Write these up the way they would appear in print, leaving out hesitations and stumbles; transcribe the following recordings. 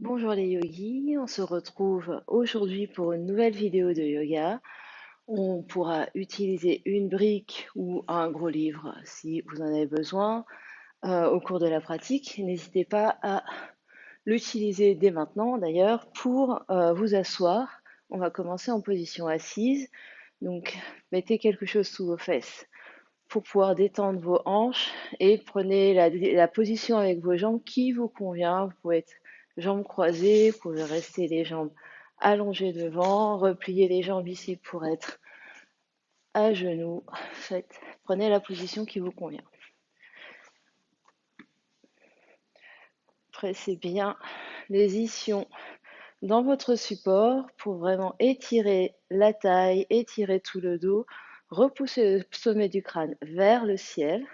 Bonjour les yogis, on se retrouve aujourd'hui pour une nouvelle vidéo de yoga. On pourra utiliser une brique ou un gros livre si vous en avez besoin au cours de la pratique. N'hésitez pas à l'utiliser dès maintenant d'ailleurs pour vous asseoir. On va commencer en position assise. Donc mettez quelque chose sous vos fesses pour pouvoir détendre vos hanches et prenez la position avec vos jambes qui vous convient. Vous pouvez être jambes croisées, vous pouvez rester les jambes allongées devant, replier les jambes ici pour être à genoux. Prenez la position qui vous convient. Pressez bien les ischions dans votre support pour vraiment étirer la taille, étirer tout le dos, repousser le sommet du crâne vers le ciel.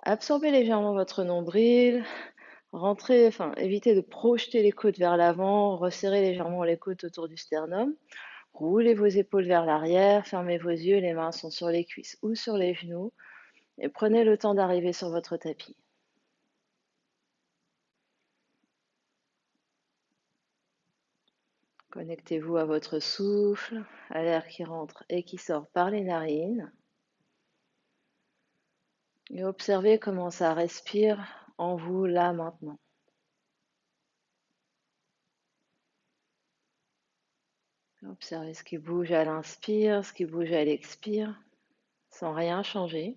Absorbez légèrement votre nombril, évitez de projeter les côtes vers l'avant, resserrez légèrement les côtes autour du sternum, roulez vos épaules vers l'arrière, fermez vos yeux, les mains sont sur les cuisses ou sur les genoux et prenez le temps d'arriver sur votre tapis. Connectez-vous à votre souffle, à l'air qui rentre et qui sort par les narines et observez comment ça respire en vous là maintenant. Observez ce qui bouge à l'inspire, ce qui bouge à l'expire, sans rien changer.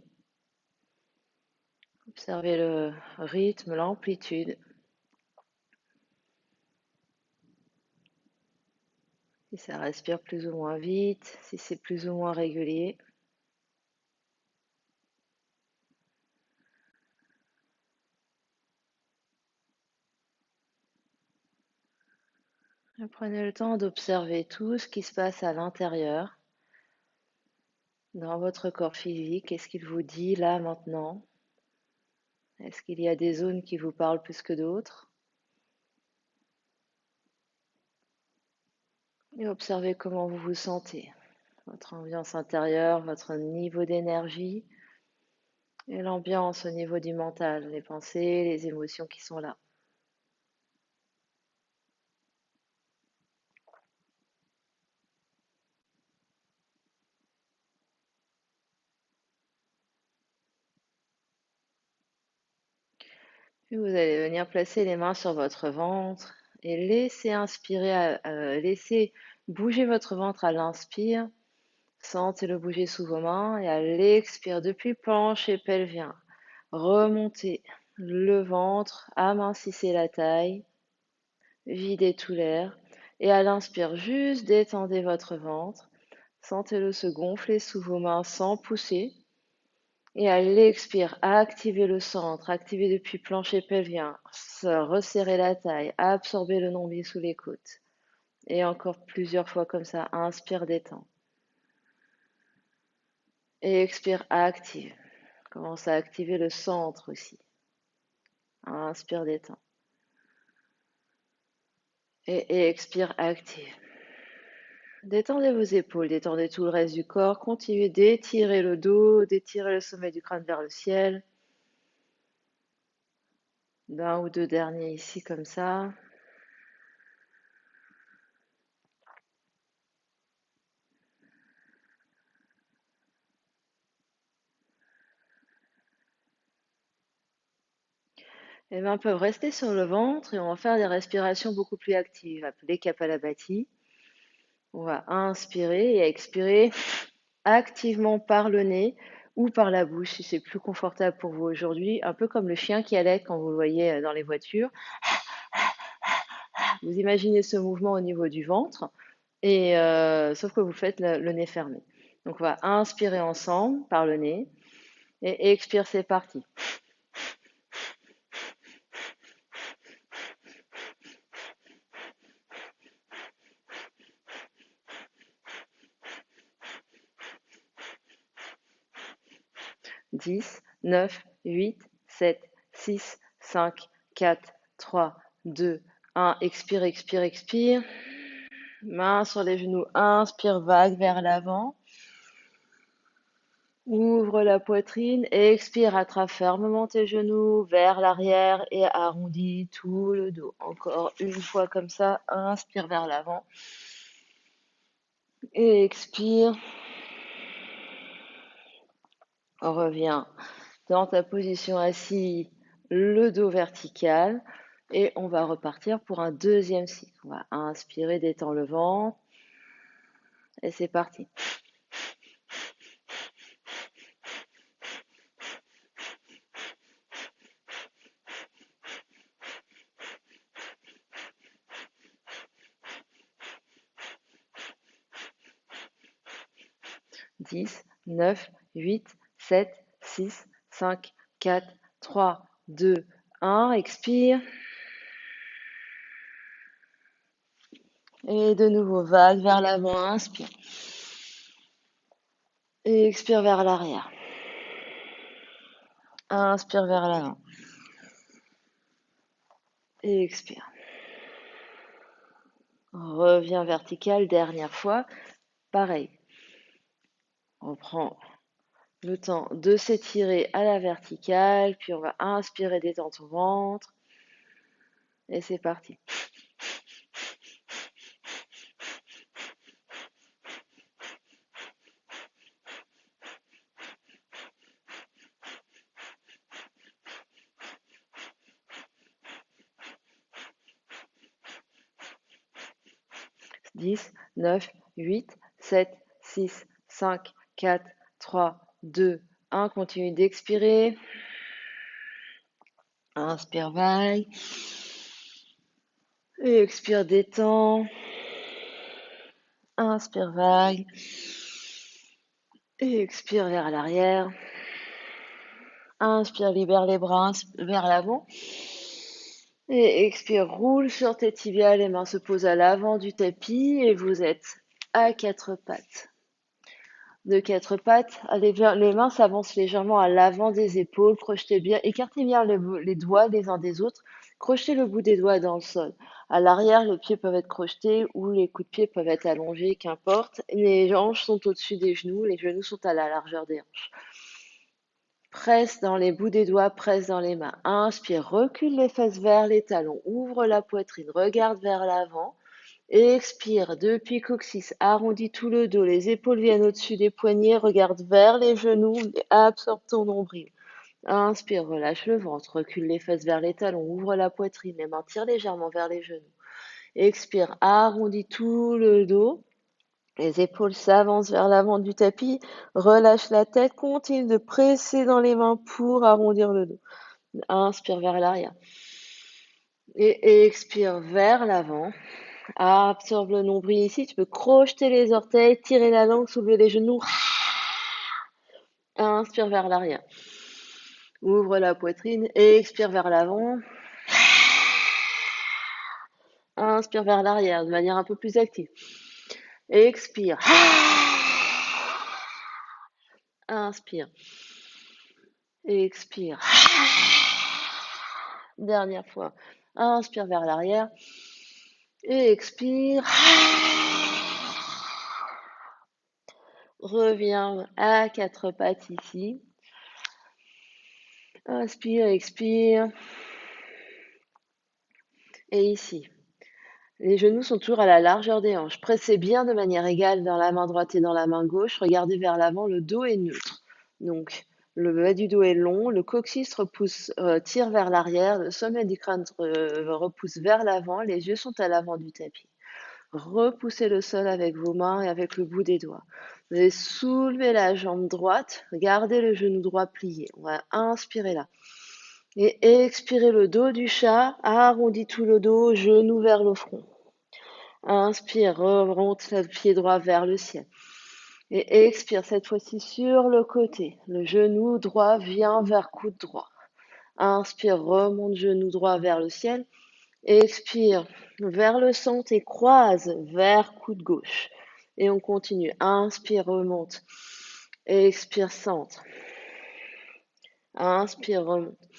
Observez le rythme, l'amplitude. Si ça respire plus ou moins vite, si c'est plus ou moins régulier. Et prenez le temps d'observer tout ce qui se passe à l'intérieur, dans votre corps physique. Qu'est-ce qu'il vous dit là maintenant? Est-ce qu'il y a des zones qui vous parlent plus que d'autres? Et observez comment vous vous sentez, votre ambiance intérieure, votre niveau d'énergie et l'ambiance au niveau du mental, les pensées, les émotions qui sont là. Puis vous allez venir placer les mains sur votre ventre et laisser bouger votre ventre à l'inspire. Sentez-le bouger sous vos mains et à l'expire depuis plancher pelvien. Remontez le ventre, amincissez la taille, videz tout l'air et à l'inspire, juste détendez votre ventre. Sentez-le se gonfler sous vos mains sans pousser. Et à l'expire, activez le centre, activez depuis plancher pelvien, resserrez la taille, absorbez le nombril sous les côtes. Et encore plusieurs fois comme ça, inspire, détend. Et expire, active. Commence à activer le centre aussi. Inspire, détend. Et expire, active. Détendez vos épaules, détendez tout le reste du corps. Continuez d'étirer le dos, d'étirer le sommet du crâne vers le ciel. D'un ou deux derniers ici comme ça. Les mains peuvent rester sur le ventre et on va faire des respirations beaucoup plus actives, appelées Kapalabhati. On va inspirer et expirer activement par le nez ou par la bouche si c'est plus confortable pour vous aujourd'hui, un peu comme le chien qui allait quand vous le voyez dans les voitures. Vous imaginez ce mouvement au niveau du ventre, et sauf que vous faites le nez fermé. Donc on va inspirer ensemble par le nez et expire, c'est parti. 10, 9, 8, 7, 6, 5, 4, 3, 2, 1. Expire, expire, expire. Main sur les genoux, inspire, vague vers l'avant. Ouvre la poitrine, expire, attrape fermement tes genoux vers l'arrière et arrondis tout le dos. Encore une fois comme ça, inspire vers l'avant et expire. Reviens dans ta position assise, le dos vertical et on va repartir pour un deuxième cycle. On va inspirer, détends le ventre et c'est parti. 10, 9, 8, 7, 6, 5, 4, 3, 2, 1. Expire. Et de nouveau, vague vers l'avant, inspire. Et expire vers l'arrière. Inspire vers l'avant. Et expire. Reviens vertical, dernière fois. Pareil. On prend le temps de s'étirer à la verticale, puis on va inspirer, détendre ton ventre. Et c'est parti. 10, 9, 8, 7, 6, 5, 4, 3, 2, 1. Continue d'expirer. Inspire, vague. Et expire, détends. Inspire, vague. Et expire vers l'arrière. Inspire, libère les bras vers l'avant. Et expire, roule sur tes tibias. Les mains se posent à l'avant du tapis et vous êtes à quatre pattes. De quatre pattes, les mains s'avancent légèrement à l'avant des épaules, crochetez bien, écartez bien les doigts les uns des autres, crochetez le bout des doigts dans le sol. À l'arrière, les pieds peuvent être crochetés ou les coups de pied peuvent être allongés, qu'importe. Les hanches sont au-dessus des genoux, les genoux sont à la largeur des hanches. Presse dans les bouts des doigts, presse dans les mains. Inspire, recule les fesses vers les talons, ouvre la poitrine, regarde vers l'avant. Expire, depuis coccyx, arrondis tout le dos, les épaules viennent au-dessus des poignets, regarde vers les genoux, absorbe ton nombril. Inspire, relâche le ventre, recule les fesses vers les talons, ouvre la poitrine, les mains tirent légèrement vers les genoux. Expire, arrondis tout le dos, les épaules s'avancent vers l'avant du tapis, relâche la tête, continue de presser dans les mains pour arrondir le dos. Inspire vers l'arrière. Et expire vers l'avant. Absorbe le nombril ici. Tu peux crocheter les orteils, tirer la langue, soulever les genoux. Inspire vers l'arrière. Ouvre la poitrine et expire vers l'avant. Inspire vers l'arrière de manière un peu plus active. Expire. Inspire. Expire. Dernière fois. Inspire vers l'arrière. Et expire. Reviens à quatre pattes ici. Inspire, expire. Et ici. Les genoux sont toujours à la largeur des hanches. Pressez bien de manière égale dans la main droite et dans la main gauche. Regardez vers l'avant, le dos est neutre. Donc, le bas du dos est long, le coccyx tire vers l'arrière, le sommet du crâne repousse vers l'avant, les yeux sont à l'avant du tapis. Repoussez le sol avec vos mains et avec le bout des doigts. Vous allez soulever la jambe droite, gardez le genou droit plié. On va inspirer là. Et expirez le dos du chat, arrondis tout le dos, genou vers le front. Inspire, remonte le pied droit vers le ciel. Et expire cette fois-ci sur le côté. Le genou droit vient vers coude droit. Inspire, remonte genou droit vers le ciel. Expire vers le centre et croise vers coude gauche. Et on continue. Inspire, remonte. Expire, centre. Inspire, remonte.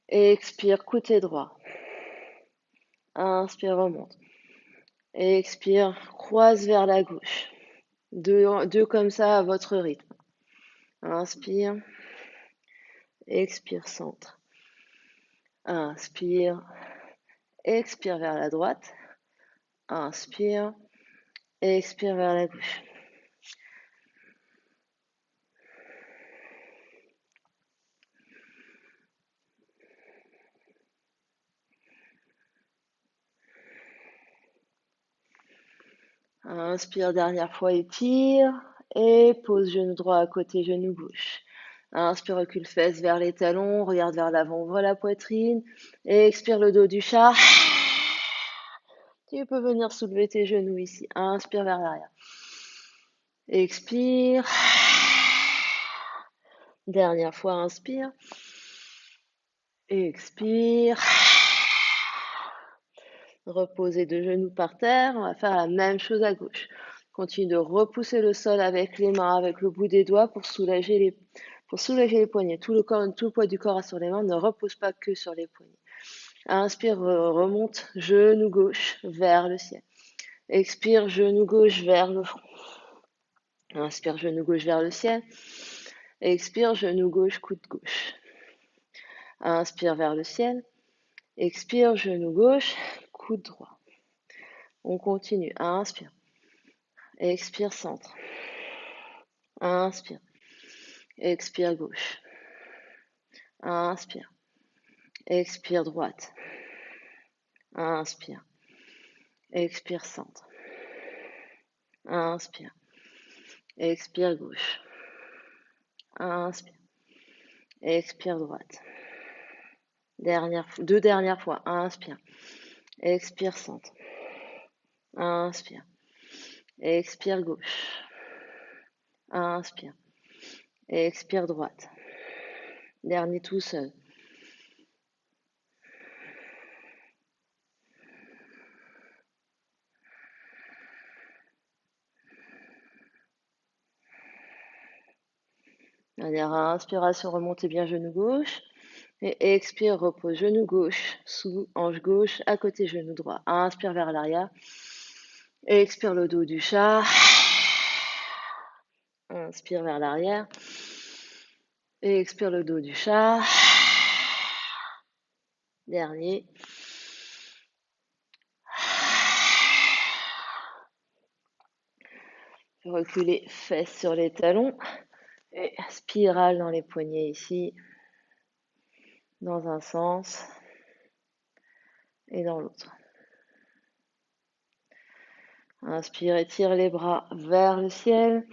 Expire, côté droit. Inspire, remonte. Expire, croise vers la gauche. Deux comme ça à votre rythme. Inspire. Expire, centre. Inspire. Expire vers la droite. Inspire. Expire vers la gauche. Inspire, dernière fois, étire. Et pose genou droit à côté, genou gauche. Inspire, recule fesses vers les talons, regarde vers l'avant, ouvre la poitrine. Expire le dos du chat. Tu peux venir soulever tes genoux ici. Inspire vers l'arrière. Expire. Dernière fois, inspire. Expire. Reposez deux genoux par terre. On va faire la même chose à gauche. Continue de repousser le sol avec les mains, avec le bout des doigts pour soulager les poignets. Tout le poids du corps sur les mains. Ne repose pas que sur les poignets. Inspire, remonte, genou gauche vers le ciel. Expire, genou gauche vers le front. Inspire, genou gauche vers le ciel. Expire, genou gauche, coude gauche. Inspire vers le ciel. Expire, genou gauche, coude droit. On continue. Inspire. Expire, centre. Inspire. Expire, gauche. Inspire. Expire, droite. Inspire. Expire, centre. Inspire. Expire, gauche. Inspire. Expire, droite. Deux dernières fois. Inspire. Expire, centre. Inspire. Expire, gauche. Inspire. Expire, droite. Dernier tout seul. Dernière inspiration, remontez bien genou gauche. Et expire, repose genou gauche, sous hanche gauche, à côté genou droit. Inspire vers l'arrière. Expire le dos du chat. Inspire vers l'arrière. Et expire le dos du chat. Dernier. Reculez, fesses sur les talons. Et spirale dans les poignets ici. Dans un sens. Et dans l'autre. Inspire, étire les bras vers le ciel.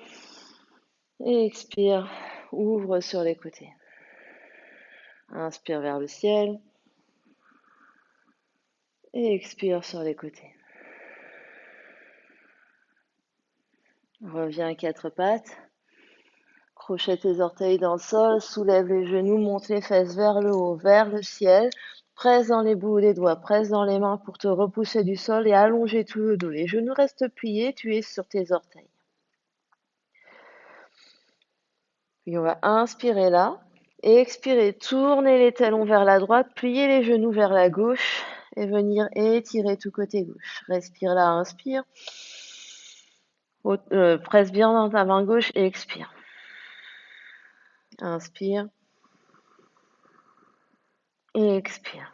Et expire, ouvre sur les côtés. Inspire vers le ciel. Et expire sur les côtés. Reviens à quatre pattes. Crochet tes orteils dans le sol. Soulève les genoux, monte les fesses vers le haut, vers le ciel. Presse dans les bouts des doigts, presse dans les mains pour te repousser du sol et allonger tout le dos. Les genoux restent pliés, tu es sur tes orteils. Puis on va inspirer là. Et expirer, tourner les talons vers la droite, plier les genoux vers la gauche et venir étirer tout côté gauche. Respire là, inspire. Presse bien dans ta main gauche et expire. Inspire. Et expire.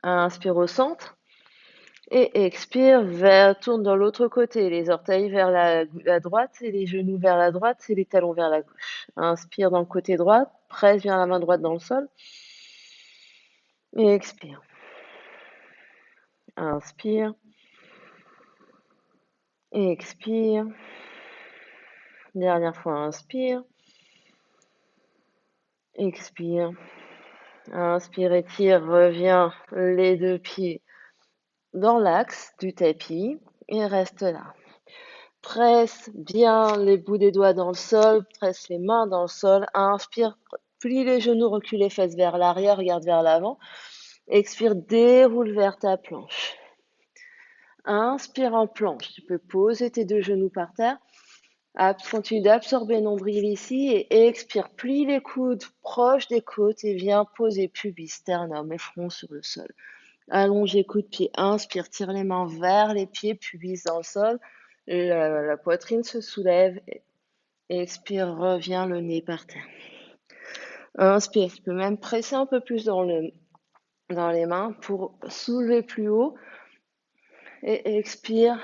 Inspire au centre. Et expire, tourne dans l'autre côté. Les orteils vers la droite et les genoux vers la droite et les talons vers la gauche. Inspire dans le côté droit. Presse bien la main droite dans le sol. Et expire. Inspire. Et expire. Dernière fois, inspire. Expire. Inspire, étire, reviens les deux pieds dans l'axe du tapis et reste là. Presse bien les bouts des doigts dans le sol, presse les mains dans le sol. Inspire, plie les genoux, recule les fesses vers l'arrière, regarde vers l'avant. Expire, déroule vers ta planche. Inspire en planche. Tu peux poser tes deux genoux par terre. Continue d'absorber nombril ici et expire. Plie les coudes proches des côtes et viens poser pubis, sternum et front sur le sol. Allonge les coups de pied. Inspire, tire les mains vers les pieds, pubis dans le sol. La poitrine se soulève Expire, reviens le nez par terre. Inspire, tu peux même presser un peu plus dans les mains pour soulever plus haut. Et expire,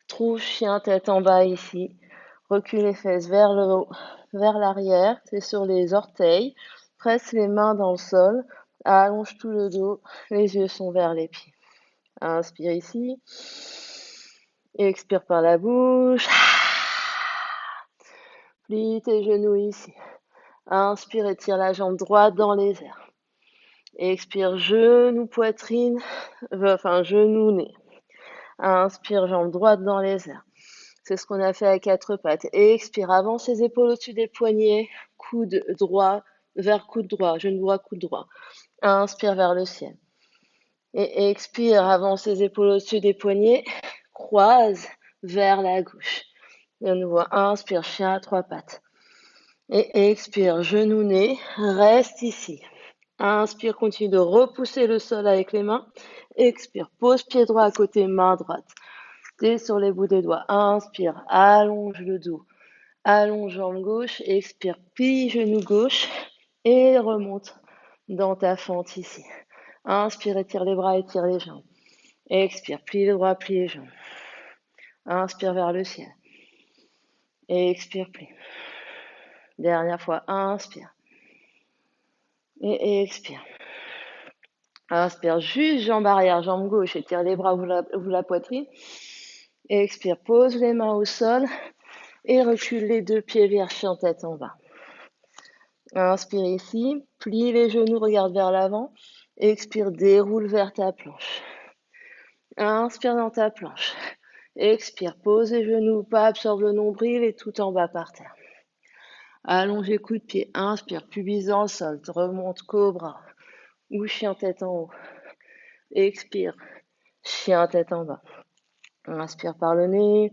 trouve chien tête en bas ici. Recule les fesses vers le haut, vers l'arrière, c'est sur les orteils. Presse les mains dans le sol, allonge tout le dos, les yeux sont vers les pieds. Inspire ici, expire par la bouche. Plie tes genoux ici. Inspire, étire la jambe droite dans les airs. Expire, genou, poitrine, genou, nez. Inspire, jambe droite dans les airs. C'est ce qu'on a fait à quatre pattes. Expire, avance les épaules au-dessus des poignets, coude droit vers coude droit, genou droit, coude droit. Inspire vers le ciel. Et expire, avance les épaules au-dessus des poignets, croise vers la gauche. De nouveau, inspire, chien à trois pattes. Et expire, genou, nez, reste ici. Inspire, continue de repousser le sol avec les mains. Expire, pose pied droit à côté, main droite. T'es sur les bouts des doigts. Inspire, allonge le dos. Allonge jambe gauche. Expire, plie genou gauche. Et remonte dans ta fente ici. Inspire, étire les bras, étire les jambes. Expire, plie les bras, plie les jambes. Inspire vers le ciel. Expire, plie. Dernière fois, inspire. Et expire. Inspire, juste jambe arrière, jambe gauche, étire les bras, ouvre la poitrine. Expire, pose les mains au sol et recule les deux pieds vers chien tête en bas. Inspire ici, plie les genoux, regarde vers l'avant. Expire, déroule vers ta planche. Inspire dans ta planche. Expire, pose les genoux, pas absorbe le nombril et tout en bas par terre. Allonge les coups de pied. Inspire, pubis dans le sol, remonte cobra ou chien tête en haut. Expire, chien tête en bas. Inspire par le nez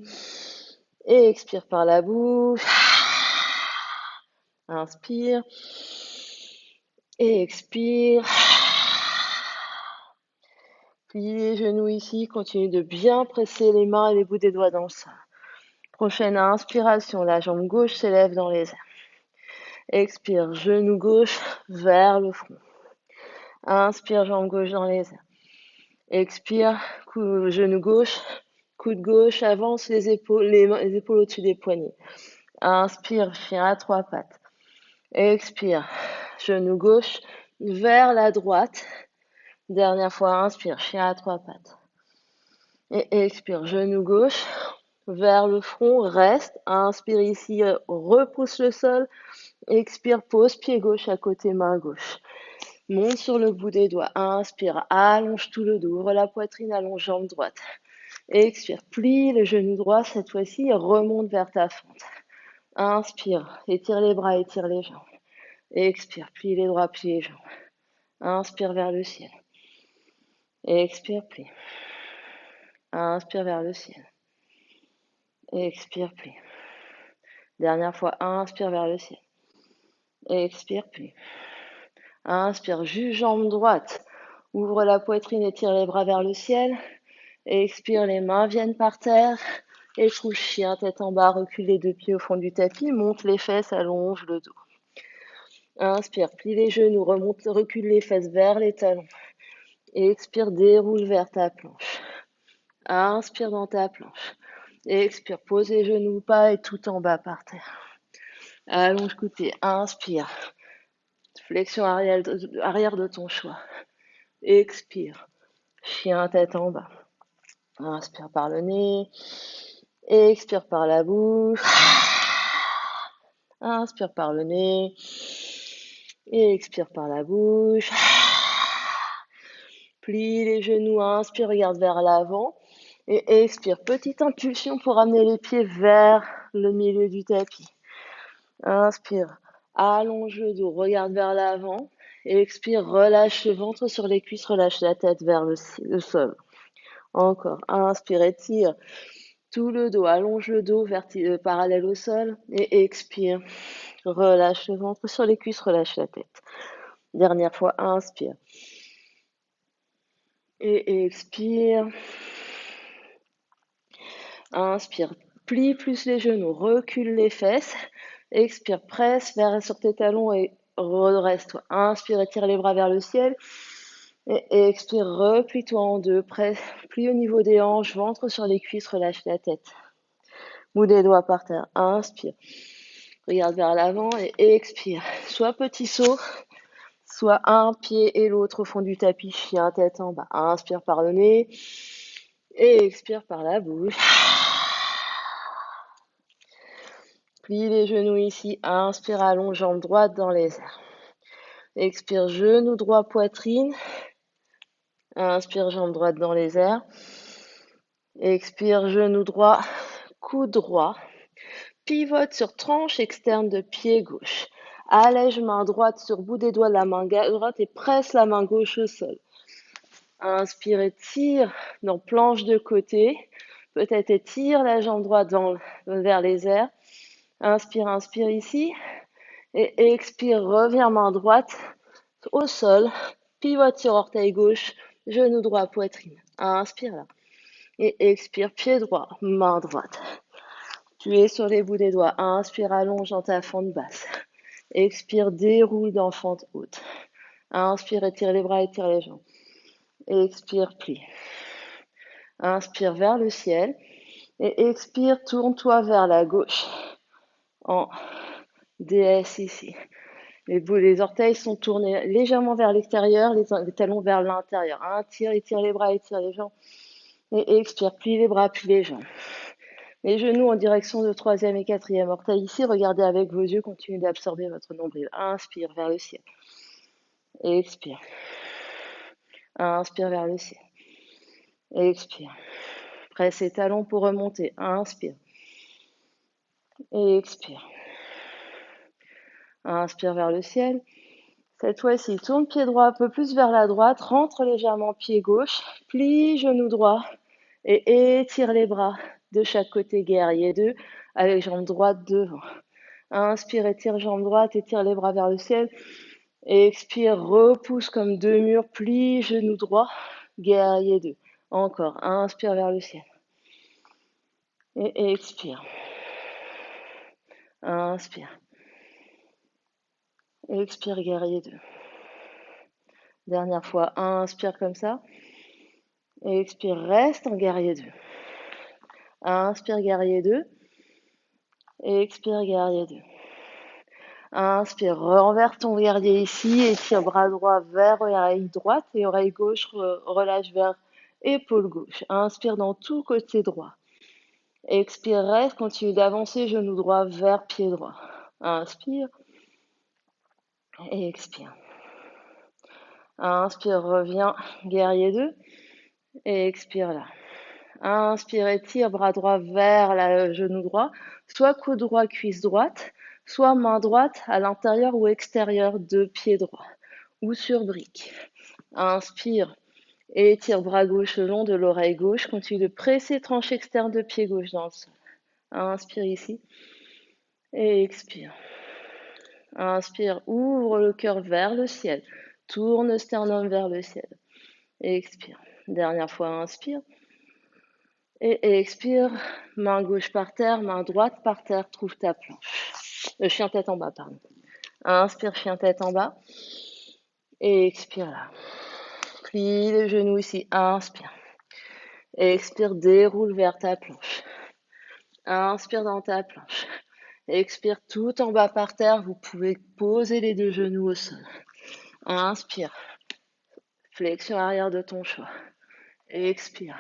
et expire par la bouche. Inspire et expire. Plie les genoux ici, continue de bien presser les mains et les bouts des doigts dans le sol. Prochaine inspiration, la jambe gauche s'élève dans les airs. Expire, genou gauche vers le front. Inspire, jambe gauche dans les airs. Expire, genou gauche, coude gauche, avance les épaules au-dessus des poignets. Inspire, chien à trois pattes. Expire, genou gauche vers la droite. Dernière fois, inspire, chien à trois pattes. Et expire, genou gauche vers le front, reste. Inspire ici, repousse le sol. Expire, pose pied gauche à côté, main gauche. Monte sur le bout des doigts. Inspire, allonge tout le dos, ouvre la poitrine, allonge jambe droite. Expire, plie le genou droit cette fois-ci et remonte vers ta fente. Inspire, étire les bras, étire les jambes. Expire, plie les bras, plie les jambes. Inspire vers le ciel. Expire, plie. Inspire vers le ciel. Expire, plie. Dernière fois, inspire vers le ciel. Expire, plie. Inspire, juste jambe droite. Ouvre la poitrine, étire les bras vers le ciel. Expire, les mains viennent par terre. Et trouve chien, tête en bas, recule les deux pieds au fond du tapis, monte les fesses, allonge le dos. Inspire, plie les genoux, remonte, recule les fesses vers les talons. Expire, déroule vers ta planche. Inspire dans ta planche. Expire, pose les genoux pas et tout en bas par terre. Allonge coup de pied. Inspire. Flexion arrière de ton choix. Expire. Chien tête en bas. Inspire par le nez. Expire par la bouche. Inspire par le nez. Et expire par la bouche. Plie les genoux, inspire, regarde vers l'avant. Et expire, petite impulsion pour amener les pieds vers le milieu du tapis. Inspire, allonge le dos, regarde vers l'avant. Et expire, relâche le ventre sur les cuisses, relâche la tête vers le sol. Encore, inspire, étire tout le dos, allonge le dos parallèle au sol. Et expire, relâche le ventre sur les cuisses, relâche la tête. Dernière fois, inspire. Et expire. Inspire. Plie plus les genoux, recule les fesses. Expire, presse vers sur tes talons et redresse-toi. Inspire, étire les bras vers le ciel. Et expire, replie-toi en deux. Plie au niveau des hanches, ventre sur les cuisses, relâche la tête. Mou les doigts par terre. Inspire. Regarde vers l'avant et expire. Soit petit saut, soit un pied et l'autre au fond du tapis, chien tête en bas. Inspire par le nez et expire par la bouche. Plie les genoux ici. Inspire, allonge jambe droite dans les airs. Expire, genou droit, poitrine. Inspire, jambe droite dans les airs. Expire, genou droit, coude droit. Pivote sur tranche externe de pied gauche. Allège main droite sur bout des doigts de la main droite et presse la main gauche au sol. Inspire, étire dans planche de côté. Peut-être étire la jambe droite vers les airs. Inspire, inspire ici. Et expire, reviens main droite au sol. Pivote sur orteil gauche, genou droit, poitrine. Inspire là. Et expire, pied droit, main droite. Tu es sur les bouts des doigts. Inspire, allonge dans ta fente basse. Expire, déroule dans fente haute. Inspire, étire les bras, étire les jambes. Expire, plie. Inspire vers le ciel. Et expire, tourne-toi vers la gauche. En DS ici. Les orteils sont tournés légèrement vers l'extérieur, les talons vers l'intérieur. Intire, étire les bras, étire les jambes. Et expire, plie les bras, plie les jambes. Les genoux en direction de troisième et quatrième orteil ici. Regardez avec vos yeux, continuez d'absorber votre nombril. Inspire vers le ciel. Expire. Inspire vers le ciel. Expire. Presse les talons pour remonter. Inspire. Expire. Inspire vers le ciel. Cette fois-ci, tourne pied droit un peu plus vers la droite. Rentre légèrement pied gauche. Plie genou droit. Et étire les bras de chaque côté, guerrier 2, avec jambe droite devant. Inspire, étire jambe droite, étire les bras vers le ciel. Expire, repousse comme deux murs, plie genou droit, guerrier 2. Encore, inspire vers le ciel. Et expire. Inspire. Expire, guerrier 2. Dernière fois, inspire comme ça. Expire, reste en guerrier 2. Inspire, guerrier 2. Expire, guerrier 2. Inspire, renverse ton guerrier ici, étire bras droit vers oreille droite et oreille gauche, relâche vers épaule gauche. Inspire dans tout côté droit. Expire, reste, continue d'avancer, genou droit vers pied droit. Inspire et expire. Inspire, reviens, guerrier 2 et expire là. Inspire, étire, bras droit vers le genou droit, soit coude droit, cuisse droite, soit main droite à l'intérieur ou extérieur de pied droit ou sur brique. Inspire et étire bras gauche le long de l'oreille gauche. Continue de presser tranche externe de pied gauche dans le sol. Inspire ici et expire. Inspire, ouvre le cœur vers le ciel. Tourne le sternum vers le ciel. Expire. Dernière fois, inspire. Et expire, main gauche par terre, main droite par terre, trouve ta planche. Chien tête en bas, pardon. Inspire, chien tête en bas. Et expire là. Plie les genoux ici, inspire. Expire, déroule vers ta planche. Inspire dans ta planche. Expire tout en bas par terre, vous pouvez poser les deux genoux au sol. Inspire, flexion arrière de ton choix. Expire,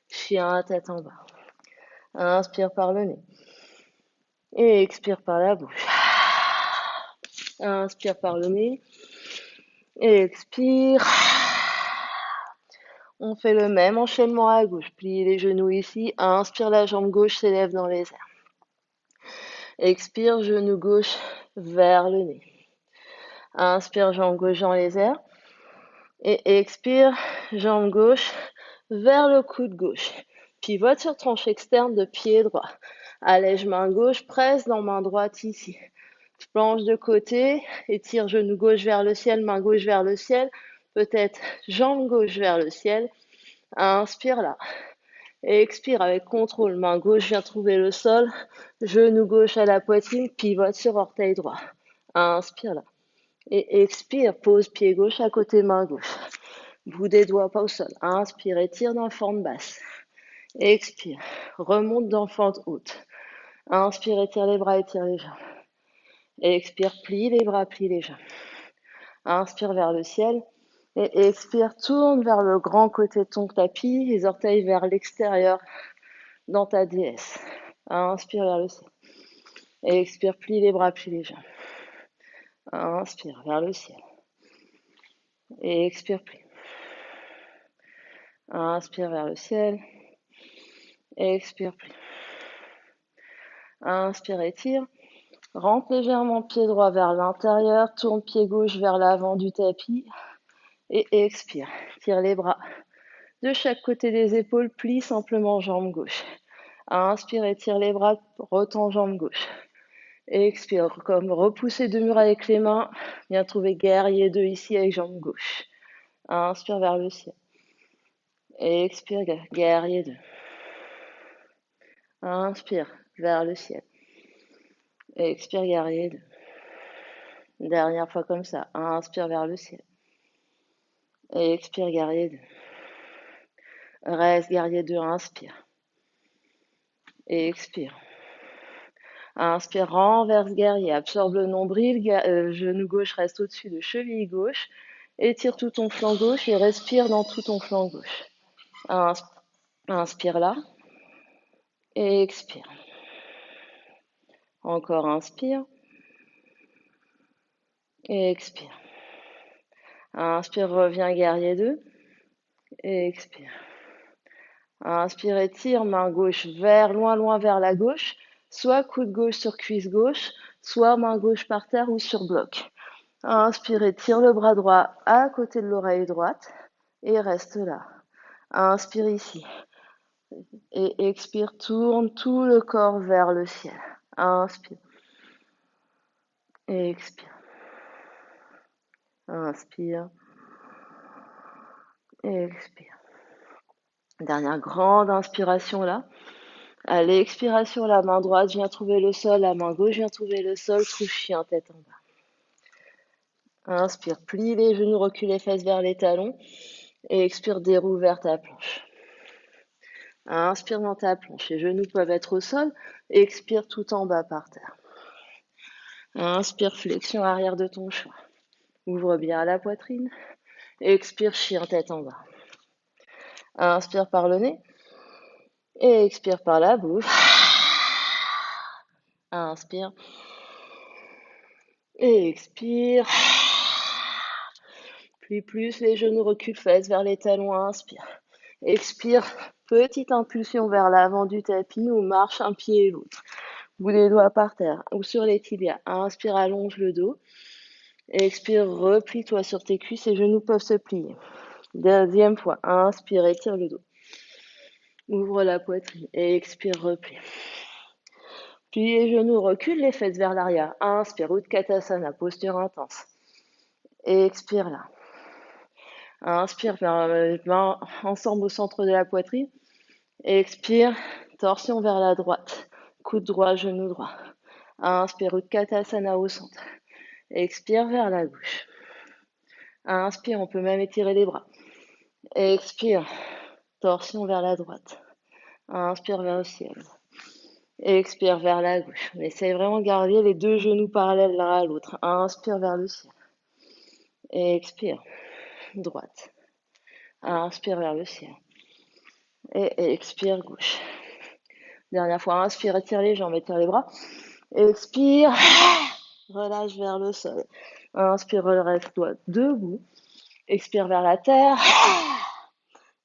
chien à tête en bas. Inspire par le nez. Et expire par la bouche. Inspire par le nez. Et expire. On fait le même enchaînement à gauche. Plie les genoux ici. Inspire, la jambe gauche s'élève dans les airs. Expire, genou gauche vers le nez. Inspire, jambe gauche dans les airs. Et expire, jambe gauche vers le coude gauche. Pivote sur tranche externe de pied droit. Allège main gauche, presse dans main droite ici. Planche de côté, étire genou gauche vers le ciel, main gauche vers le ciel. Peut-être jambe gauche vers le ciel. Inspire là. Et expire avec contrôle. Main gauche vient trouver le sol. Genou gauche à la poitrine. Pivote sur orteil droit. Inspire là. Et expire. Pose pied gauche à côté main gauche. Bout des doigts pas au sol. Inspire. Étire dans fente basse. Expire. Remonte dans fente haute. Inspire. Étire les bras. Étire les jambes. Expire. Plie les bras. Plie les jambes. Inspire vers le ciel. Et expire, tourne vers le grand côté de ton tapis, les orteils vers l'extérieur dans ta déesse. Inspire vers le ciel. Et expire, plie les bras, plie les jambes. Inspire vers le ciel. Et expire, plie. Inspire vers le ciel. Et expire, plie. Inspire, étire. Rentre légèrement pied droit vers l'intérieur. Tourne pied gauche vers l'avant du tapis. Et expire. Tire les bras de chaque côté des épaules. Plie simplement jambe gauche. Inspire, étire les bras. Retends jambe gauche. Et expire, comme repousser deux murs avec les mains. Viens trouver guerrier 2 ici avec jambe gauche. Inspire vers le ciel. Et expire, guerrier 2. Inspire vers le ciel. Et expire, guerrier 2. Dernière fois comme ça. Inspire vers le ciel. Et expire, guerrier 2. Reste, guerrier 2, inspire. Et expire. Inspire, renverse guerrier. Absorbe le nombril. Genou gauche reste au-dessus de cheville gauche. Étire tout ton flanc gauche et respire dans tout ton flanc gauche. Inspire là. Et expire. Encore inspire. Et expire. Inspire, reviens guerrier 2. Et expire. Inspire, étire, main gauche vers loin vers la gauche. Soit coude gauche sur cuisse gauche, soit main gauche par terre ou sur bloc. Inspire, étire le bras droit à côté de l'oreille droite. Et reste là. Inspire ici. Et expire, tourne tout le corps vers le ciel. Inspire. Et expire. Inspire. Et expire. Dernière grande inspiration là. À l'expiration, la main droite vient trouver le sol, la main gauche vient trouver le sol, trouve chien, tête en bas. Inspire, plie les genoux, recule les fesses vers les talons. Et expire, déroule vers ta planche. Inspire dans ta planche, les genoux peuvent être au sol. Expire tout en bas par terre. Inspire, flexion arrière de ton choix. Ouvre bien la poitrine. Expire, chien, tête en bas. Inspire par le nez. Et expire par la bouche. Inspire. Et expire. Puis plus les genoux reculent, fesses vers les talons. Inspire. Expire. Petite impulsion vers l'avant du tapis ou marche un pied et l'autre. Bout des doigts par terre ou sur les tibias. Inspire, allonge le dos. Expire, replie-toi sur tes cuisses, les genoux peuvent se plier. Deuxième fois. Inspire, étire le dos. Ouvre la poitrine et expire, replie. Plie les genoux, recule les fesses vers l'arrière. Inspire, Utkatasana, posture intense. Et expire là. Inspire, mains ensemble au centre de la poitrine. Et expire, torsion vers la droite. Coude droit, genou droit. Inspire, Utkatasana au centre. Expire vers la gauche. Inspire, on peut même étirer les bras. Expire, torsion vers la droite. Inspire vers le ciel. Expire vers la gauche. On essaye vraiment de garder les deux genoux parallèles l'un à l'autre. Inspire vers le ciel. Expire, droite. Inspire vers le ciel. Et expire, gauche. Dernière fois, inspire, étire les jambes, étire les bras. Expire, relâche vers le sol. Inspire, relève-toi debout. Expire vers la terre.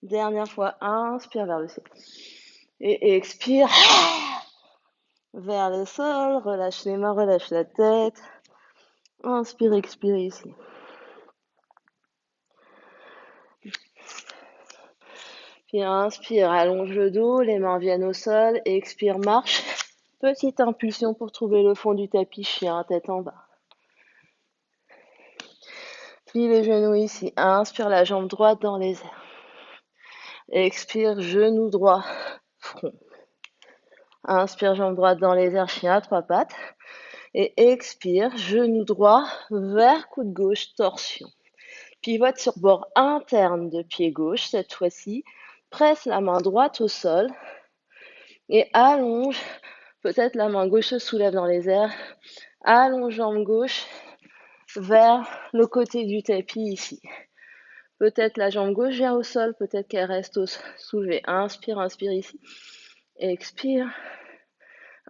Dernière fois, inspire vers le ciel. Et expire vers le sol. Relâche les mains, relâche la tête. Inspire, expire ici. Puis inspire, allonge le dos, les mains viennent au sol. Expire, marche. Petite impulsion pour trouver le fond du tapis, chien, tête en bas. Plie les genoux ici. Inspire la jambe droite dans les airs. Expire, genou droit, front. Inspire, jambe droite dans les airs, chien à trois pattes. Et expire, genou droit vers coude gauche, torsion. Pivote sur bord interne de pied gauche cette fois-ci. Presse la main droite au sol et allonge. Peut-être la main gauche se soulève dans les airs. Allonge jambe gauche vers le côté du tapis ici. Peut-être la jambe gauche vient au sol, peut-être qu'elle reste soulevée. Inspire, inspire ici. Expire.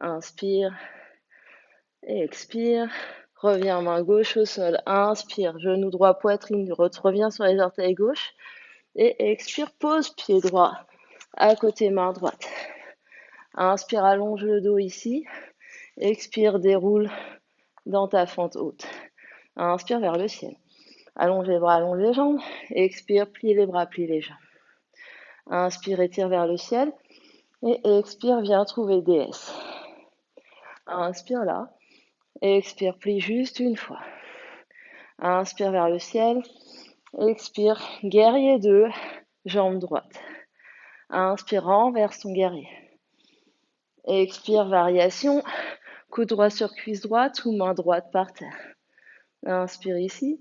Inspire. Expire. Reviens main gauche au sol. Inspire. Genou droit, poitrine. Reviens sur les orteils gauche. Et expire. Pose pied droit à côté main droite. Inspire, allonge le dos ici. Expire, déroule dans ta fente haute. Inspire vers le ciel. Allonge les bras, allonge les jambes. Expire, plie les bras, plie les jambes. Inspire, étire vers le ciel. Et expire, viens trouver déesse. Inspire là. Expire, plie juste une fois. Inspire vers le ciel. Expire, guerrier 2, jambe droite. Inspire, renverse ton guerrier. Expire, variation. Coude droit sur cuisse droite ou main droite par terre. Inspire ici.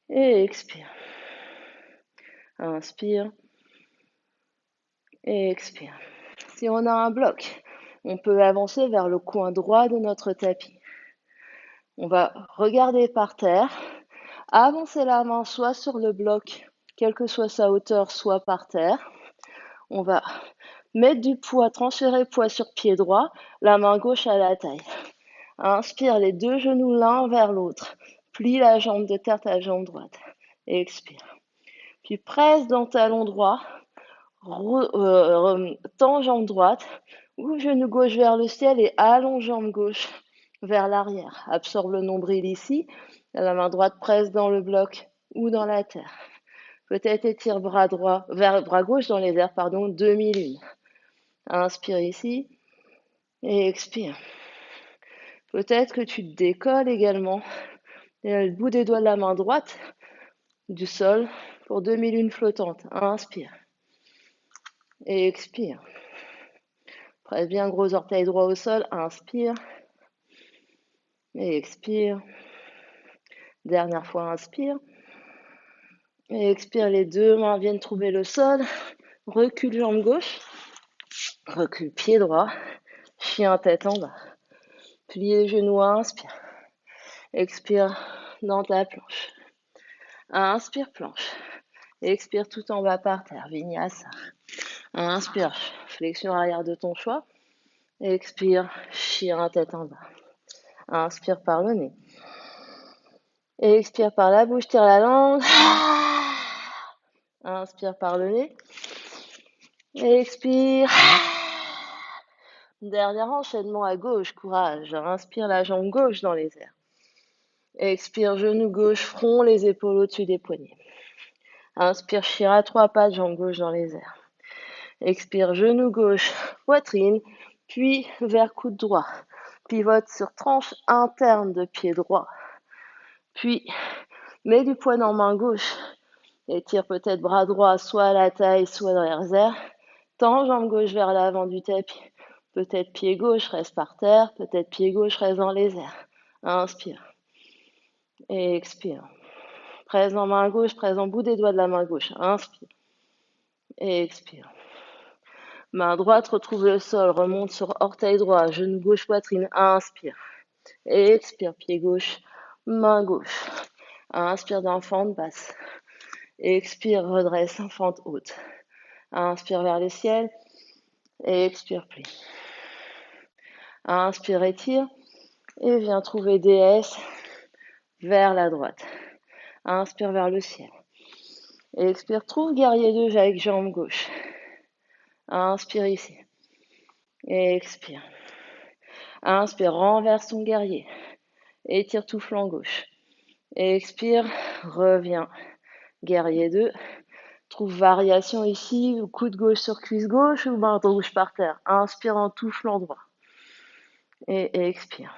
Et expire. Inspire. Et expire. Si on a un bloc, on peut avancer vers le coin droit de notre tapis. On va regarder par terre, avancer la main soit sur le bloc, quelle que soit sa hauteur, soit par terre. On va mettre du poids, transférer poids sur pied droit, la main gauche à la taille. Inspire les deux genoux l'un vers l'autre. Plie la jambe de terre, ta jambe droite. Expire. Puis presse dans talon droit. Tends jambe droite. Ouvre genou gauche vers le ciel et allonge jambe gauche vers l'arrière. Absorbe le nombril ici. La main droite presse dans le bloc ou dans la terre. Peut-être étire bras droit, bras gauche dans les airs, pardon, demi-lune. Inspire ici et expire. Peut-être que tu te décolles également le bout des doigts de la main droite du sol pour demi-lune flottante. Inspire et expire. Presse bien gros orteil droit au sol. Inspire et expire. Dernière fois, inspire. Et expire, les deux mains viennent trouver le sol. Recule jambe gauche. Recule pied droit. Chien tête en bas. Plie les genoux, inspire. Expire dans ta planche. Inspire, planche. Expire tout en bas par terre. Vinyasa. Inspire, flexion arrière de ton choix. Expire, chien tête en bas. Inspire par le nez. Expire par la bouche, tire la langue. Inspire par le nez. Expire. Dernier enchaînement à gauche, courage. Inspire la jambe gauche dans les airs. Expire, genou gauche, front, les épaules au-dessus des poignets. Inspire, chien à trois pattes, jambe gauche dans les airs. Expire, genou gauche, poitrine, puis vers coude droit. Pivote sur tranche interne de pied droit. Puis, mets du poids dans main gauche. Étire peut-être bras droit, soit à la taille, soit dans les airs. Tends jambe gauche vers l'avant du tapis. Peut-être pied gauche reste par terre, peut-être pied gauche reste dans les airs. Inspire. Et expire. Presse en main gauche, presse en bout des doigts de la main gauche. Inspire. Et expire. Main droite, retrouve le sol, remonte sur orteil droit, genou gauche, poitrine. Inspire. Et expire, pied gauche, main gauche. Inspire dans fente basse. Expire, redresse en fente haute. Inspire vers le ciel. Et expire, plie. Inspire, étire. Et viens trouver déesse vers la droite. Inspire vers le ciel. Expire, trouve guerrier 2 avec jambe gauche. Inspire ici. Et expire. Inspire, renverse ton guerrier. Étire tout flanc gauche. Expire, reviens. Guerrier 2. Trouve variation ici, coude gauche sur cuisse gauche ou main gauche par terre. Inspire en tout flanc droit. Et expire.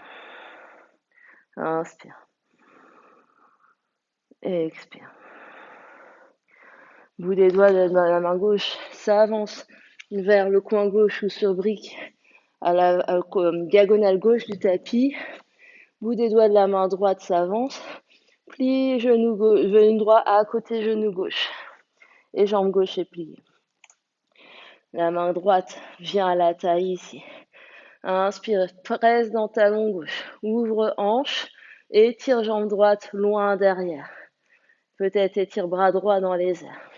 Inspire. Et expire. Bout des doigts de la main gauche s'avance vers le coin gauche ou sur brique à la diagonale gauche du tapis. Bout des doigts de la main droite s'avance. Plie genou droit à côté genou gauche. Et jambe gauche est pliée. La main droite vient à la taille ici. Inspire, presse dans talon gauche. Ouvre hanche et tire jambe droite loin derrière. Peut-être étire bras droit dans les airs.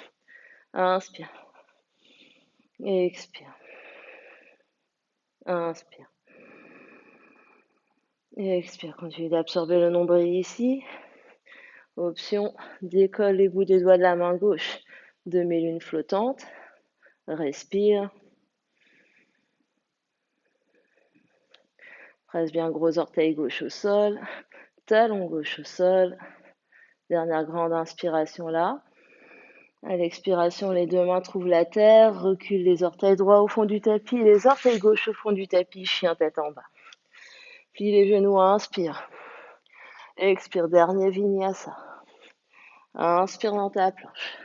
Inspire. Expire. Inspire. Et expire. Continue d'absorber le nombril ici. Option, décolle les bouts des doigts de la main gauche. Demi-lune flottante. Respire. Presse bien gros orteil gauche au sol. Talon gauche au sol. Dernière grande inspiration là. À l'expiration, les deux mains trouvent la terre. Recule les orteils droits au fond du tapis. Les orteils gauche au fond du tapis. Chien tête en bas. Plie les genoux. Inspire. Expire. Dernier vinyasa. Inspire dans ta planche.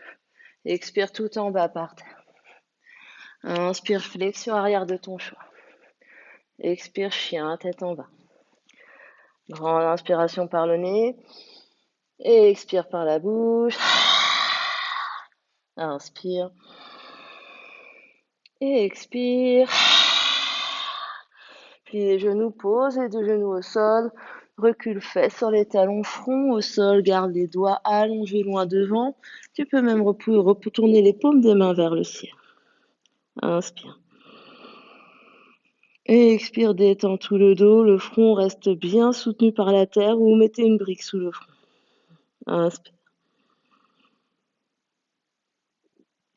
Expire tout en bas par terre. Inspire, flexion arrière de ton choix. Expire, chien, tête en bas. Grande inspiration par le nez. Et expire par la bouche. Inspire. Et expire. Plie les genoux, pose les deux genoux au sol. Recule fesses sur les talons, front au sol. Garde les doigts allongés loin devant. Tu peux même retourner les paumes des mains vers le ciel. Inspire. Et expire, détends tout le dos. Le front reste bien soutenu par la terre ou mettez une brique sous le front. Inspire.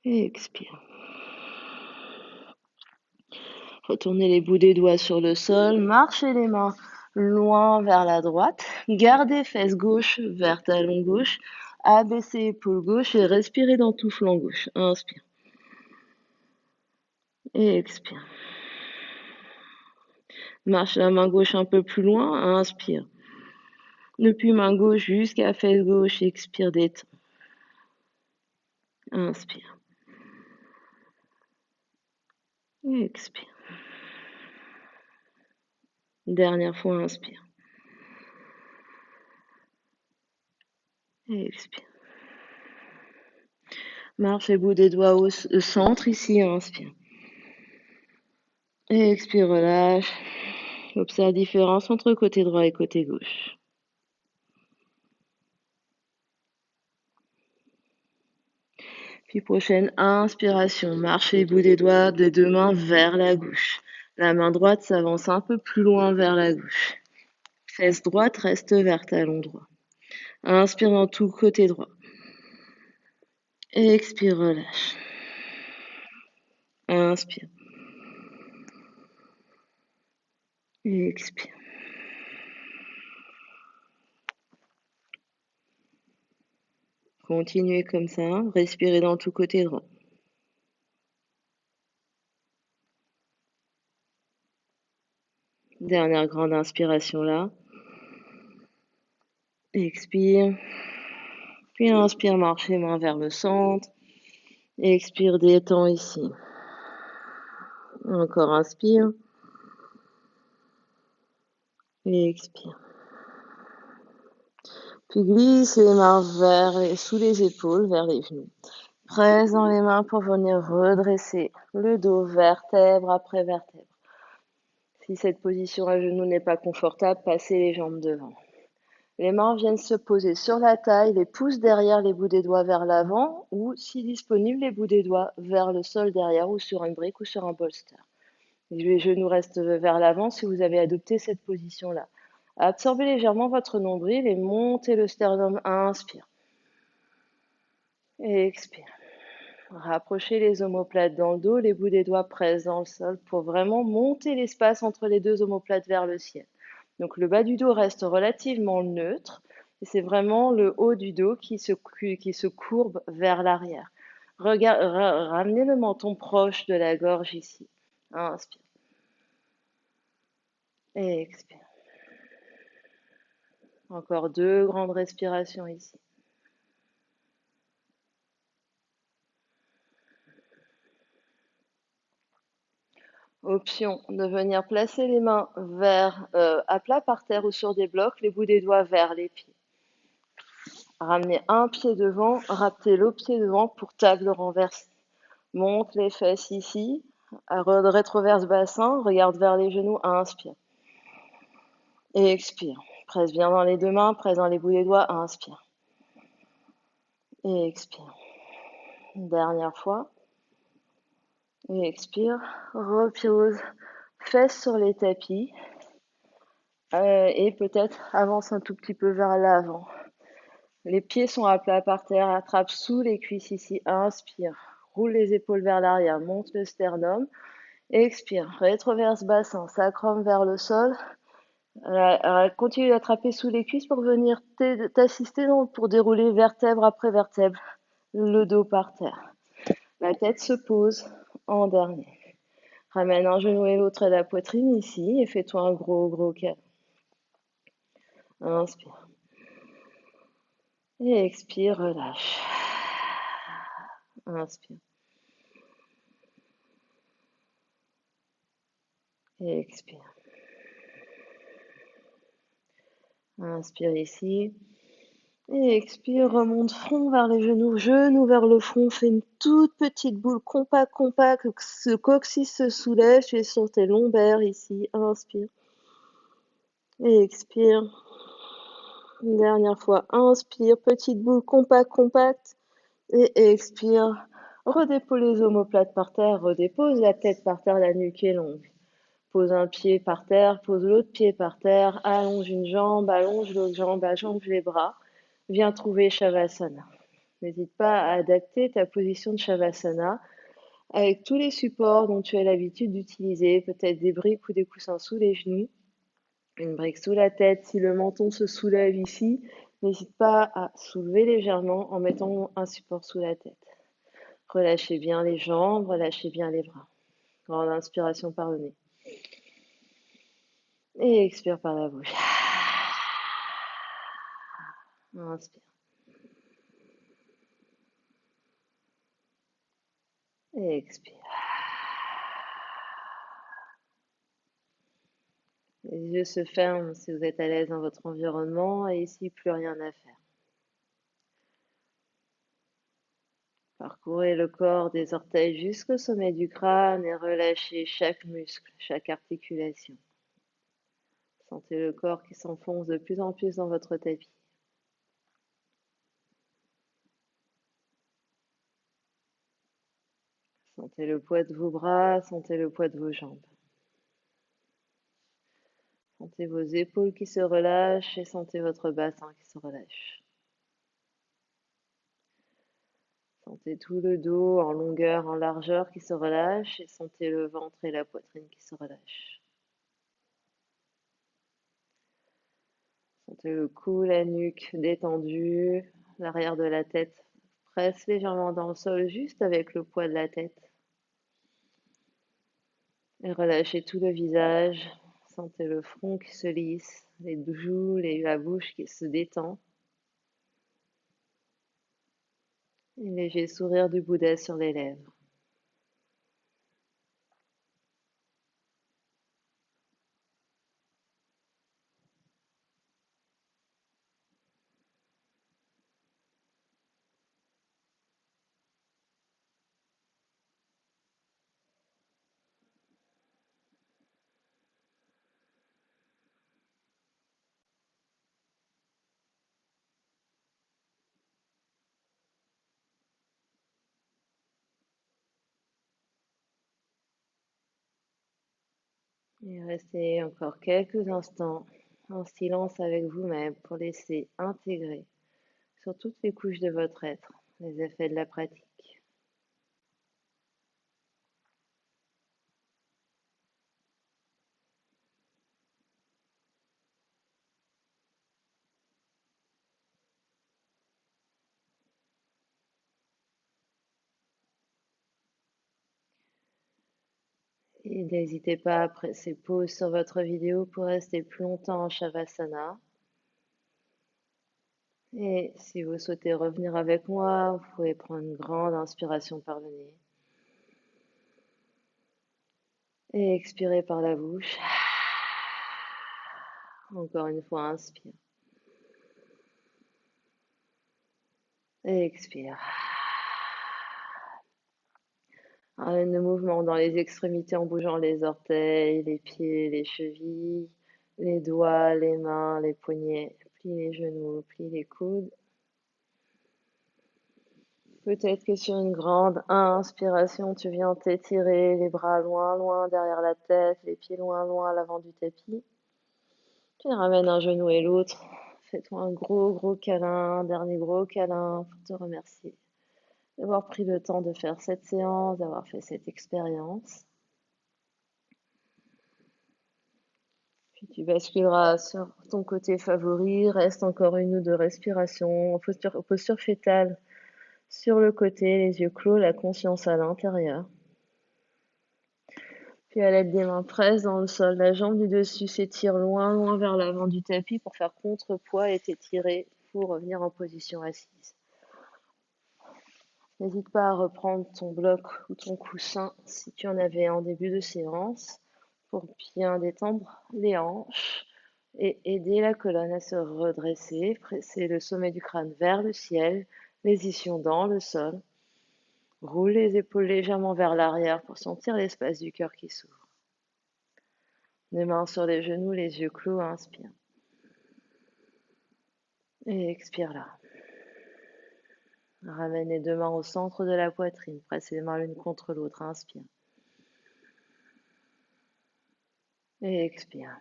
Et expire. Retournez les bouts des doigts sur le sol. Marchez les mains loin vers la droite. Gardez fesses gauche vers talon gauche. Abaissez épaule gauche et respirez dans tout flanc gauche. Inspire. Et expire. Marche la main gauche un peu plus loin. Inspire. Depuis main gauche jusqu'à fesse gauche. Expire, détends. Inspire. Et expire. Dernière fois, inspire. Et expire. Marche les bouts des doigts au centre ici, inspire. Et expire, relâche. Observe la différence entre côté droit et côté gauche. Puis prochaine inspiration, marche les bouts des doigts des deux mains vers la gauche. La main droite s'avance un peu plus loin vers la gauche. Fesse droite reste vers talon droit. Inspire dans tout côté droit. Expire, relâche. Inspire. Expire. Continuez comme ça, respirez dans tout côté droit. Dernière grande inspiration là. Expire. Puis inspire, marche les mains vers le centre. Expire, détends ici. Encore inspire. Et expire. Puis glisse les mains sous les épaules, vers les genoux. Presse dans les mains pour venir redresser le dos vertèbre après vertèbre. Si cette position à genoux n'est pas confortable, passez les jambes devant. Les mains viennent se poser sur la taille, les pouces derrière, les bouts des doigts vers l'avant ou, si disponible, les bouts des doigts vers le sol derrière ou sur une brique ou sur un bolster. Les genoux restent vers l'avant si vous avez adopté cette position-là. Absorbez légèrement votre nombril et montez le sternum. Inspire. Et expire. Rapprochez les omoplates dans le dos, les bouts des doigts pressent dans le sol pour vraiment monter l'espace entre les deux omoplates vers le ciel. Donc le bas du dos reste relativement neutre et c'est vraiment le haut du dos qui se courbe vers l'arrière. Ramenez le menton proche de la gorge ici. Inspire. Et expire. Encore deux grandes respirations ici. Option de venir placer les mains à plat par terre ou sur des blocs, les bouts des doigts vers les pieds. Ramenez un pied devant, rapetez l'autre pied devant pour table renversée. Monte les fesses ici, rétroverse bassin, regarde vers les genoux, inspire. Et expire. Presse bien dans les deux mains, presse dans les bouts des doigts, inspire. Et expire. Dernière fois. Et expire. Repose. Fesses sur les tapis. Et peut-être avance un tout petit peu vers l'avant. Les pieds sont à plat par terre. Attrape sous les cuisses ici. Inspire. Roule les épaules vers l'arrière. Monte le sternum. Expire. Rétroverse bassin. Sacrum vers le sol. Continue d'attraper sous les cuisses pour venir t'assister pour dérouler vertèbre après vertèbre, le dos par terre. La tête se pose en dernier. Ramène un genou et l'autre à la poitrine ici et fais-toi un gros câlin. Inspire. Et expire, relâche. Inspire. Et expire. Inspire ici. Et expire, remonte front vers les genoux vers le front, fais une toute petite boule compacte, que ce coccyx se soulève, tu es sur tes lombaires ici, inspire. Et expire. Une dernière fois, inspire, petite boule compacte, et expire. Redépose les omoplates par terre, redépose la tête par terre, la nuque est longue. Pose un pied par terre, pose l'autre pied par terre, allonge une jambe, allonge l'autre jambe, allonge les bras. Viens trouver Shavasana. N'hésite pas à adapter ta position de Shavasana avec tous les supports dont tu as l'habitude d'utiliser, peut-être des briques ou des coussins sous les genoux, une brique sous la tête. Si le menton se soulève ici, n'hésite pas à soulever légèrement en mettant un support sous la tête. Relâchez bien les jambes, relâchez bien les bras. Grande inspiration par le nez. Et expire par la bouche. Inspire. Et expire. Les yeux se ferment si vous êtes à l'aise dans votre environnement et ici, plus rien à faire. Parcourez le corps des orteils jusqu'au sommet du crâne et relâchez chaque muscle, chaque articulation. Sentez le corps qui s'enfonce de plus en plus dans votre tapis. Sentez le poids de vos bras, sentez le poids de vos jambes. Sentez vos épaules qui se relâchent et sentez votre bassin qui se relâche. Sentez tout le dos en longueur, en largeur qui se relâche et sentez le ventre et la poitrine qui se relâchent. Sentez le cou, la nuque détendue, l'arrière de la tête presse légèrement dans le sol juste avec le poids de la tête. Et relâchez tout le visage. Sentez le front qui se lisse, les joues, la bouche qui se détend. Un léger sourire du Bouddha sur les lèvres. Et restez encore quelques instants en silence avec vous-même pour laisser intégrer sur toutes les couches de votre être les effets de la pratique. Et n'hésitez pas à presser pause sur votre vidéo pour rester plus longtemps en Shavasana. Et si vous souhaitez revenir avec moi, vous pouvez prendre une grande inspiration par le nez. Et expirez par la bouche. Encore une fois, inspire. Et expire. Ramène le mouvement dans les extrémités en bougeant les orteils, les pieds, les chevilles, les doigts, les mains, les poignets. Plie les genoux, plie les coudes. Peut-être que sur une grande inspiration, tu viens t'étirer les bras loin, loin derrière la tête, les pieds loin, loin à l'avant du tapis. Puis ramène un genou et l'autre. Fais-toi un gros, gros câlin, un dernier gros câlin pour te remercier d'avoir pris le temps de faire cette séance, d'avoir fait cette expérience. Puis tu basculeras sur ton côté favori. Reste encore une ou deux respirations en posture fétale sur le côté, les yeux clos, la conscience à l'intérieur. Puis à l'aide des mains presses dans le sol, la jambe du dessus s'étire loin, loin vers l'avant du tapis pour faire contrepoids et t'étirer pour revenir en position assise. N'hésite pas à reprendre ton bloc ou ton coussin si tu en avais en début de séance pour bien détendre les hanches et aider la colonne à se redresser. Presser le sommet du crâne vers le ciel, les ischions dans le sol. Roule les épaules légèrement vers l'arrière pour sentir l'espace du cœur qui s'ouvre. Les mains sur les genoux, les yeux clos, inspire. Et expire là. Ramène les deux mains au centre de la poitrine. Presse les mains l'une contre l'autre. Inspire. Et expire.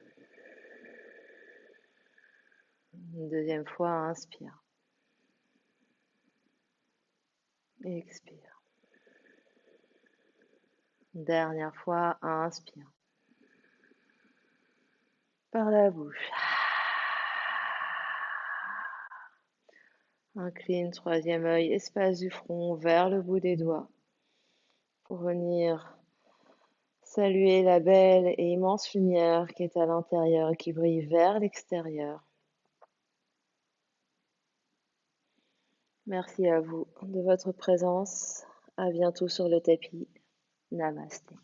Une deuxième fois, inspire. Et expire. Une dernière fois, inspire. Par la bouche. Incline, troisième œil, espace du front vers le bout des doigts. Pour venir saluer la belle et immense lumière qui est à l'intérieur et qui brille vers l'extérieur. Merci à vous de votre présence. À bientôt sur le tapis. Namasté.